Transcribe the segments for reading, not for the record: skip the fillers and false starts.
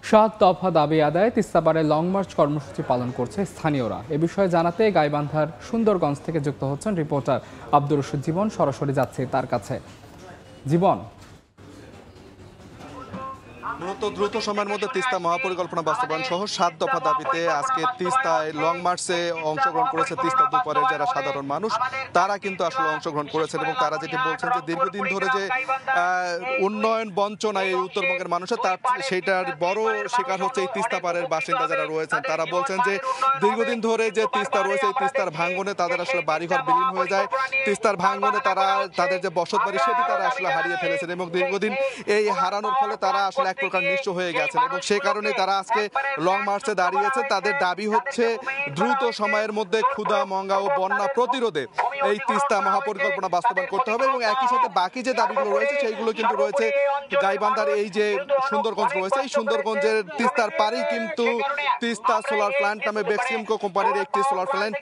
৭ দফা দাবি আদায়ে তিস্তাপাড়ে লং মার্চ কর্মসূচি পালন করছে স্থানীয়রা। এ বিষয়ে জানাতে গাইবান্ধার সুন্দরগঞ্জ থেকে যুক্ত হচ্ছেন রিপোর্টার আব্দুর রশিদ জীবন। সরাসরি যাচ্ছে তার কাছে। জীবন, মূলত দ্রুত সময়ের মধ্যে তিস্তা মহাপরিকল্পনা বাস্তবায়ন সহ ৭ দফা দাবিতে আজকে তিস্তায় লং মার্চে অংশগ্রহণ করেছে তিস্তা দুপারের যারা সাধারণ মানুষ, তারা কিন্তু আসলে অংশগ্রহণ করেছেন এবং তারা যেটি বলছেন যে দীর্ঘদিন ধরে যে উন্নয়ন বঞ্চনায় এই উত্তরবঙ্গের মানুষের তার সেইটার বড় শিকার হচ্ছে এই তিস্তা পাড়ের বাসিন্দা যারা রয়েছেন। তারা বলছেন যে দীর্ঘদিন ধরে যে তিস্তা রয়েছে এই তিস্তার ভাঙ্গনে তাদের আসলে বাড়িঘর বিলীন হয়ে যায়, তিস্তার ভাঙ্গনে তারা তাদের যে বসত বাড়ি সেটি তারা আসলে হারিয়ে ফেলেছেন এবং দীর্ঘদিন এই হারানোর ফলে তারা আসলে এক প্রকার নিঃস্ব হয়ে গেছেন এবং সেই কারণে তারা আজকে লং মার্চে দাঁড়িয়েছে। তাদের দাবি হচ্ছে দ্রুত সময়ের মধ্যে ক্ষুধা, মঙ্গা ও বন্যা প্রতিরোধে এই তিস্তা মহাপরিকল্পনা বাস্তবায়ন করতে হবে এবং একই সাথে বাকি যে দাবিগুলো রয়েছে সেইগুলো কিন্তু রয়েছে গাইবান্ধার এই যে সুন্দরগঞ্জ রয়েছে, এই সুন্দরগঞ্জের তিস্তার পাড়েই কিন্তু তিস্তা সোলার প্ল্যান্ট নামে বেক্সিমকো কোম্পানির একটি সোলার প্ল্যান্ট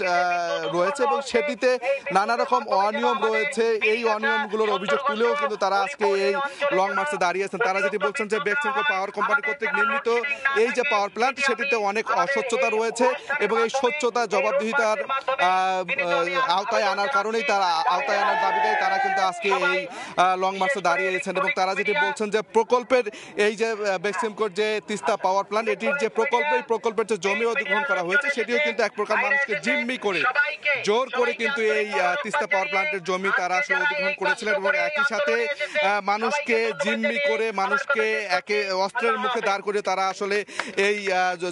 রয়েছে এবং সেটিতে নানা রকম অনিয়ম রয়েছে। এই অনিয়মগুলোর অভিযোগ তুলেও কিন্তু তারা আজকে এই লং মার্চে দাঁড়িয়েছেন। তারা যেটি বলছেন যে বেক্সিমকো পাওয়ার কোম্পানি কর্তৃক নির্মিত এই যে পাওয়ার প্ল্যান্ট সেটিতে অনেক অস্বচ্ছতা রয়েছে এবং এই স্বচ্ছতা জবাবদিহিতার আওতায় আনার কারণেই তারা আওতায় আনার দাবিতেই তারা কিন্তু আজকে এই লং মার্চে দাঁড়িয়েছেন এবং তারা যেটি বলছেন যে প্রকল্পের এই যে বেক্সিমকোর যে তিস্তা পাওয়ার প্ল্যান্ট এটির যে প্রকল্প, এই প্রকল্পের যে জমি অধিগ্রহণ করা হয়েছে সেটিও কিন্তু এক প্রকার মানুষকে জিম্মি করে জোর করে কিন্তু এই তিস্তা পাওয়ার প্ল্যান্টের জমি তারা আসলে অধিগ্রহণ করেছিলেন এবং একই সাথে মানুষকে জিম্মি করে মানুষকে একে অস্ত্রের মুখে দাঁড় করে তারা আসলে এই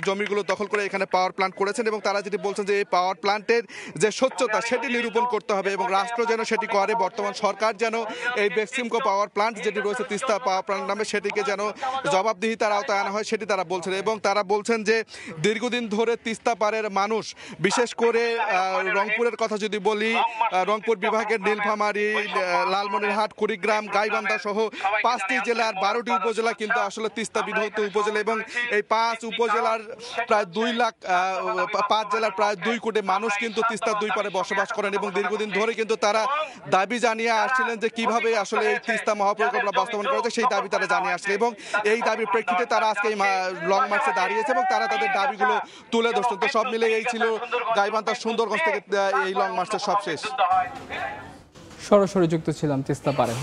জমিগুলো দখল করে এখানে পাওয়ার প্ল্যান্ট করেছেন এবং তারা যেটি বলছেন যে এই পাওয়ার প্ল্যান্টের যে স্বচ্ছতা সেটি নিরূপণ করতে হবে এবং রাষ্ট্র যেন সেটি করে। বর্তমান সরকার যেন এই বেক্সিমকো পাওয়ার প্ল্যান্ট যেটি রয়েছে তিস্তা পাওয়ার প্ল্যান্ট নামে সেটিকে যেন জবাবদিহিতার আওতায় আনা হয় সেটি তারা বলছেন এবং তারা বলছেন যে দীর্ঘদিন ধরে তিস্তা পাড়ের মানুষ, বিশেষ করে রংপুরের কথা যদি বলি, রংপুর বিভাগের নীলফামারী, লালমনিরহাট, কুড়িগ্রাম, গাইবান্ধা সহ 5টি জেলার 12টি উপজেলা কিন্তু আসলে তিস্তা বিধৌত উপজেলা এবং এই 5 উপজেলার প্রায় 2 লাখ 5 জেলার প্রায় 2 কোটি মানুষ কিন্তু তিস্তার দুই পারে বসবাস করেন এবং দীর্ঘদিন ধরে কিন্তু তারা দাবি জানিয়ে আসছিলেন যে কিভাবে আসলে এই তিস্তা মহাপরিকল্পনা বাস্তবায়ন করা যায় সেই দাবি তারা জানিয়ে আসছে এবং এই দাবির প্রেক্ষিতে তারা আজকে এই লং মার্চে দাঁড়িয়েছে এবং তারা তাদের দাবিগুলো তুলে ধরছেন। তো সব মিলে এই ছিল গাইবান্ধার সুন্দরগঞ্জ থেকে এই লং মার্চের সবশেষ। সরাসরি যুক্ত ছিলাম তিস্তা পাড়ে।